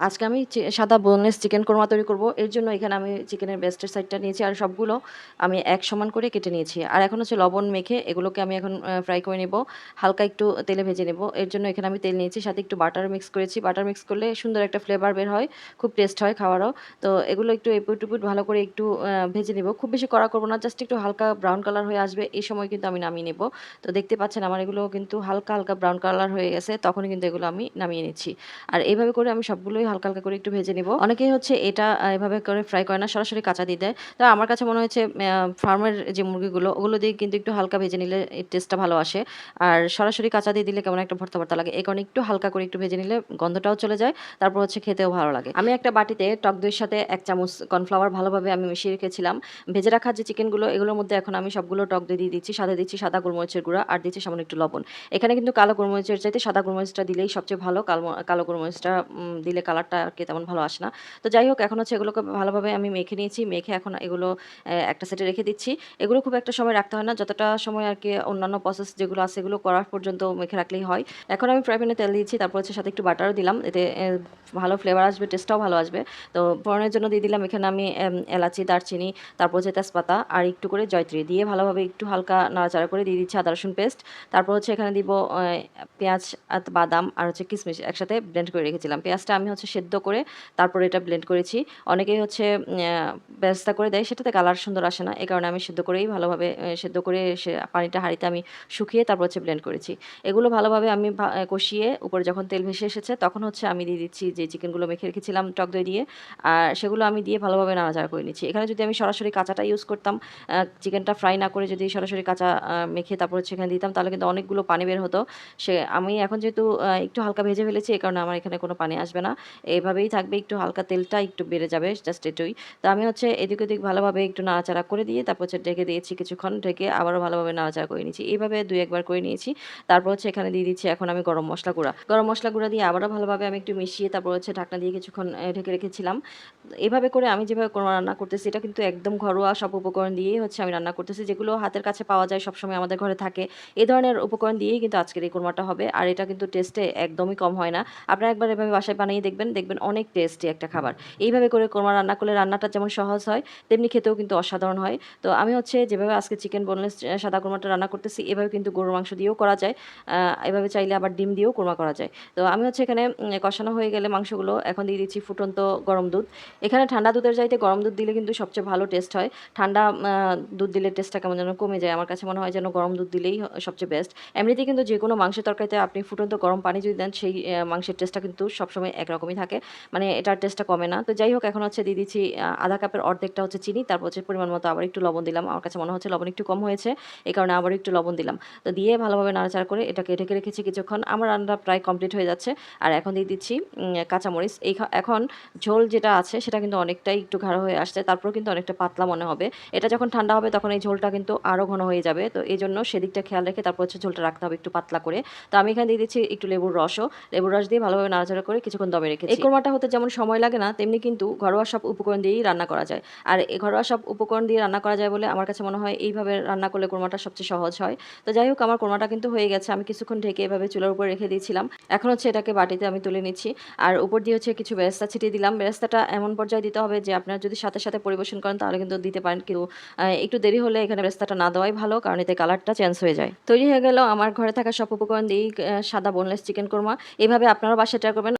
আজকে আমি সাদা বোনলেস চিকেন কোরমা তৈরি করব। এর জন্য এখানে আমি চিকেনের ব্রেস্টের সাইডটা নিয়েছি আর সবগুলো আমি এক সমান করে কেটে নিয়েছি। আর এখন হচ্ছে লবণ মেখে এগুলোকে আমি এখন ফ্রাই করে নেব। হালকা একটু তেলে ভেজে নেব। এর জন্য এখানে আমি তেল নিয়েছি, সাথে একটু বাটার মিক্স করেছি। বাটার মিক্স করলে সুন্দর একটা ফ্লেভার বের হয়, খুব টেস্ট হয় খাওয়ারও। তো এগুলো একটু এপুট-ওপুট ভালো করে একটু ভেজে নেব। খুব বেশি কড়া করব না, জাস্ট একটু হালকা ব্রাউন কালার হয়ে আসবে। এই সময় কিন্তু আমি নামিয়ে নেব। তো দেখতে পাচ্ছেন আমার এগুলো কিন্তু হালকা, হালকা ব্রাউন কালার হয়ে গেছে। তখনই কিন্তু এগুলো আমি নামিয়ে নিচ্ছি। আর এভাবে করে আমি সবগুলোই হালকা, হালকা করে একটু ভেজে নিব। অনেকেই হচ্ছে এটা এভাবে করে ফ্রাই করে না, সরাসরি কাঁচা দিয়ে দেয়। তো আমার কাছে মনে হয়েছে ফার্মের যে মুরগিগুলো ওগুলো দিয়ে কিন্তু একটু হালকা ভেজে নিলে এর টেস্টটা ভালো আসে। আর সরাসরি কাঁচা দিয়ে দিলে কেমন একটা ভর্তা, ভর্তা লাগে। এই কারণে একটু হালকা করে একটু ভেজে নিলে গন্ধটাও চলে যায়। তারপর হচ্ছে খেতেও ভালো লাগে। আমি একটা বাটিতে টক দইয়ের সাথে ১ চামচ কর্নফ্লাওয়ার ভালোভাবে আমি মিশিয়ে রেখেছিলাম। ভেজে রাখা যে চিকেনগুলো এগুলোর মধ্যে এখন আমি সবগুলো টক দই দিয়ে দিচ্ছি। সাথে দিচ্ছি সাদা গোলমরিচের গুঁড়া আর দিচ্ছি সামান্য একটু লবণ। এখানে কিন্তু কালো গোলমরিচের চাইতে সাদা গোলমরিচটা দিলেই সবচেয়ে ভালো। কালো গোলমরিচটা দিলে কালারটা আরকি তেমন ভালো আসে না। তো যাই হোক, এখন হচ্ছে এগুলোকে ভালোভাবে আমি মেখে নিয়েছি। মেখে এখন এগুলো একটা সাইডে রেখে দিচ্ছি। এগুলো খুব একটা সময় রাখতে হয় না। যতটা সময় আরকি অন্যান্য প্রসেস যেগুলো আছে এগুলো করার পর্যন্ত মেখে রাখলেই হয়। এখন আমি ফ্রাই প্যানে তেল দিয়েছি। তারপর হচ্ছে সাথে একটু বাটারও দিলাম। এতে ভালো ফ্লেভার আসবে, টেস্টটাও ভালো আসবে। তো ফোড়নের জন্য দিয়ে দিলাম এখানে আমি এলাচি, দারচিনি, তারপর হচ্ছে তেজপাতা আর একটু করে জয়ত্রী দিয়ে ভালোভাবে একটু হালকা নাড়াচাড়া করে দিয়ে দিচ্ছি আদা রসুন পেস্ট। তারপর হচ্ছে এখানে দিব পেঁয়াজ, বাদাম আর হচ্ছে কিশমিশ একসাথে ব্লেন্ড করে রেখেছিলাম। পেঁয়াজটা আমি হচ্ছে সেদ্ধ করে তারপরে এটা ব্লেন্ড করেছি। অনেকেই হচ্ছে বেরেস্তা করে দেয়, সেটাতে কালার সুন্দর আসে না। এই কারণে আমি সেদ্ধ করেই ভালোভাবে সেদ্ধ করে পানিটা হাঁড়িতে আমি শুকিয়ে তারপর হচ্ছে ব্লেন্ড করেছি। এগুলো ভালোভাবে আমি কষিয়ে উপরে যখন তেল ভেসে এসেছে তখন হচ্ছে আমি দিয়ে দিচ্ছি যে চিকেনগুলো মেখে রেখেছিলাম টক দই দিয়ে। আর সেগুলো আমি দিয়ে ভালোভাবে নাড়াচাড়া করে নিচ্ছি। এখানে যদি আমি সরাসরি কাঁচাটা ইউজ করতাম, চিকেনটা ফ্রাই না করে যদি সরাসরি কাঁচা মেখে তারপর হচ্ছে এখানে দিতাম তাহলে কিন্তু অনেকগুলো পানি বের হতো। আমি এখন যেহেতু একটু হালকা ভেজে ফেলেছি এই কারণে আমার এখানে কোনো পানি আসবে না। এভাবেই থাকবে, একটু হালকা তেলটা একটু বেড়ে যাবে, জাস্ট এটুই। তো আমি হচ্ছে এদিক ওদিক ভালোভাবে একটু নাড়াচাড়া করে দিয়ে তারপর হচ্ছে ঢেকে দিয়েছি কিছুক্ষণ, ঢেকে আবারও ভালোভাবে নাড়াচাড়া করে নিয়েছি। এইভাবে ২-১ বার করে নিয়েছি। তারপর হচ্ছে এখানে দিয়ে দিচ্ছি এখন আমি গরম মসলা গুঁড়া। গরম মসলা গুঁড়া দিয়ে আবারও ভালোভাবে আমি একটু মিশিয়ে তারপর হচ্ছে ঢাকনা দিয়ে কিছুক্ষণ ঢেকে রেখেছিলাম। এভাবে করে আমি যেভাবে কোরমা রান্না করতেছি এটা কিন্তু একদম ঘরোয়া সব উপকরণ দিয়েই হচ্ছে আমি রান্না করতেছি, যেগুলো হাতের কাছে পাওয়া যায় সবসময় আমাদের ঘরে থাকে। এ ধরনের উপকরণ দিয়েই কিন্তু আজকের এই কোরমাটা হবে। আর এটা কিন্তু টেস্টে একদমই কম হয় না। আপনারা একবার এভাবে বাসায় বানিয়ে দেখবেন, দেখবেন অনেক টেস্টি একটা খাবার। এইভাবে করে কোরমা রান্না করলে রান্নাটা যেমন সহজ হয়, তেমনি খেতেও কিন্তু অসাধারণ হয়। তো আমি হচ্ছে যেভাবে আজকে চিকেন বোনলেস সাদা কোরমাটা রান্না করতেছি, এভাবে কিন্তু গরুর মাংস দিয়েও করা যায়। এভাবে চাইলে আবার ডিম দিয়েও কোরমা করা যায়। তো আমি হচ্ছে এখানে কষানো হয়ে গেলে মাংসগুলো এখন দিয়ে দিচ্ছি ফুটন্ত গরম দুধ। এখানে ঠান্ডা দুধের চাইতে গরম দুধ দিলে কিন্তু সবচেয়ে ভালো টেস্ট হয়। ঠান্ডা দুধ দিলে টেস্টটা কেমন যেন কমে যায়। আমার কাছে মনে হয় যেন গরম দুধ দিলেই সবচেয়ে বেস্ট। এমনিতেই কিন্তু যেকোনো মাংসের তরকারিতে আপনি ফুটন্ত গরম পানি যদি দেন সেই মাংসের টেস্টটা কিন্তু সবসময় একরকমই থাকে। মানে এটার টেস্টটা কমে না। তো যাই হোক, এখন হচ্ছে দিয়ে দিচ্ছি আধা কাপের অর্ধেকটা হচ্ছে চিনি, তারপর হচ্ছে পরিমাণ মতো আবার একটু লবণ দিলাম। আমার কাছে মনে হচ্ছে লবণ একটু কম হয়েছে। এই কারণে আবারও একটু লবণ দিলাম। তো দিয়ে ভালোভাবে নাড়াচাড়া করে এটাকে ঢেকে রেখেছি কিছুক্ষণ। আমার রান্না প্রায় কমপ্লিট হয়ে যাচ্ছে। আর এখন দিয়ে দিচ্ছি কাঁচামরিচ। এখন ঝোল যেটা আছে সেটা কিন্তু অনেকটাই একটু গাঢ় হয়ে আসছে। তারপরেও কিন্তু অনেকটা পাতলা মনে হবে। এটা যখন ঠান্ডা হবে তখন এই ঝোলটা কিন্তু আরো ঘন হয়ে যাবে। তো এজন্য সেদিকটা খেয়াল রেখে তারপর হচ্ছে ঝোলটা রাখতে হবে একটু পাতলা করে। তো আমি এখানে দিয়ে দিচ্ছি একটু লেবুর রসও। লেবুর রস দিয়ে ভালোভাবে নাড়াচাড়া করে কিছুক্ষণ দমে রেখেছি। এই কোরমাটা হতে যেমন সময় লাগে না, তেমনি কিন্তু ঘরোয়া সব উপকরণ দিয়েই রান্না করা যায়। আর এই ঘরোয়া সব উপকরণ দিয়ে রান্না করা যায় বলে আমার কাছে মনে হয় এইভাবে রান্না করলে কোরমাটা সবচেয়ে সহজ হয়। তো যাই হোক, আমার কোরমাটা কিন্তু হয়ে গেছে। আমি কিছুক্ষণ ঢেকে এভাবে চুলার উপর রেখে দিয়েছিলাম। এখন হচ্ছে এটাকে বাটিতে আমি তুলে নিচ্ছি। আর উপর দিয়ে হচ্ছে কিছু বেরেস্তা ছিটিয়ে দিলাম। বেরেস্তাটা এমন পর্যায়ে দিতে হবে যে আপনারা যদি সাথে, সাথে পরিবেশন করেন তাহলে কিন্তু দিতে পারেন। কিন্তু একটু দেরি হলে এখানে বেরেস্তাটা না দেওয়াই ভালো, কারণ এতে কালারটা চেঞ্জ হয়ে যায়। তৈরি হয়ে গেল আমার ঘরে থাকা সব উপকরণ দিয়েই সাদা বোনলেস চিকেন কোরমা। এভাবে আপনারাও বাসায় ট্রাই করবেন।